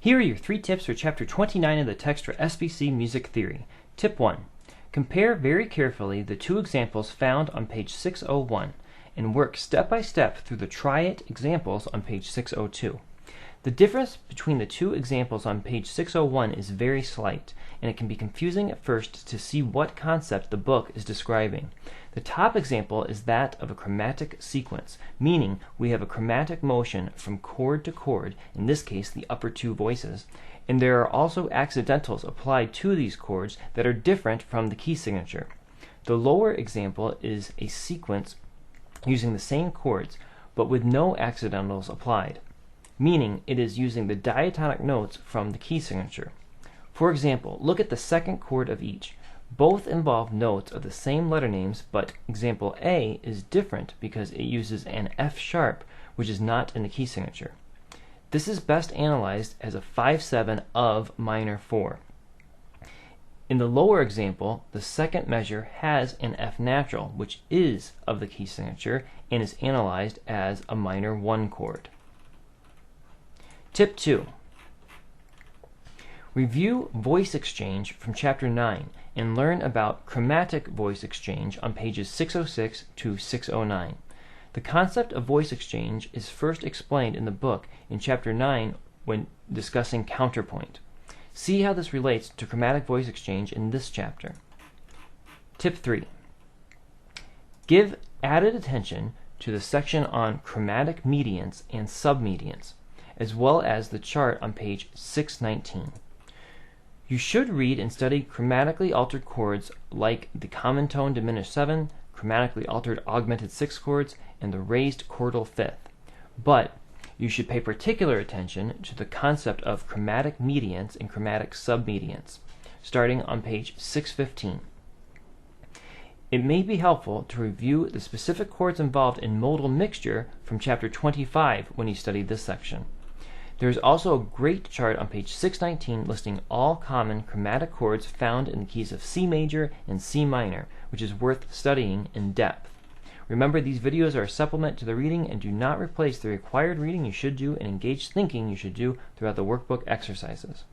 Here are your 3 tips for Chapter 29 of the text for SPC Music Theory. Tip 1. Compare very carefully the 2 examples found on page 601 and work step by step through the try it examples on page 602. The difference between the 2 examples on page 601 is very slight, and it can be confusing at first to see what concept the book is describing. The top example is that of a chromatic sequence, meaning we have a chromatic motion from chord to chord, in this case the upper 2 voices, and there are also accidentals applied to these chords that are different from the key signature. The lower example is a sequence using the same chords, but with no accidentals applied, meaning it is using the diatonic notes from the key signature. For example, look at the second chord of each. Both involve notes of the same letter names, but example A is different because it uses an F sharp, which is not in the key signature. This is best analyzed as a 5/7 of minor 4. In the lower example, the second measure has an F natural, which is of the key signature, and is analyzed as a minor 1 chord. Tip 2. Review voice exchange from Chapter 9 and learn about chromatic voice exchange on pages 606 to 609. The concept of voice exchange is first explained in the book in Chapter 9 when discussing counterpoint. See how this relates to chromatic voice exchange in this chapter. Tip 3. Give added attention to the section on chromatic mediants and submediants, as well as the chart on page 619. You should read and study chromatically altered chords like the common tone diminished 7, chromatically altered augmented 6 chords, and the raised chordal 5th. But you should pay particular attention to the concept of chromatic mediants and chromatic submediants, starting on page 615. It may be helpful to review the specific chords involved in modal mixture from Chapter 25 when you study this section. There is also a great chart on page 619 listing all common chromatic chords found in the keys of C major and C minor, which is worth studying in depth. Remember, these videos are a supplement to the reading and do not replace the required reading you should do and engaged thinking you should do throughout the workbook exercises.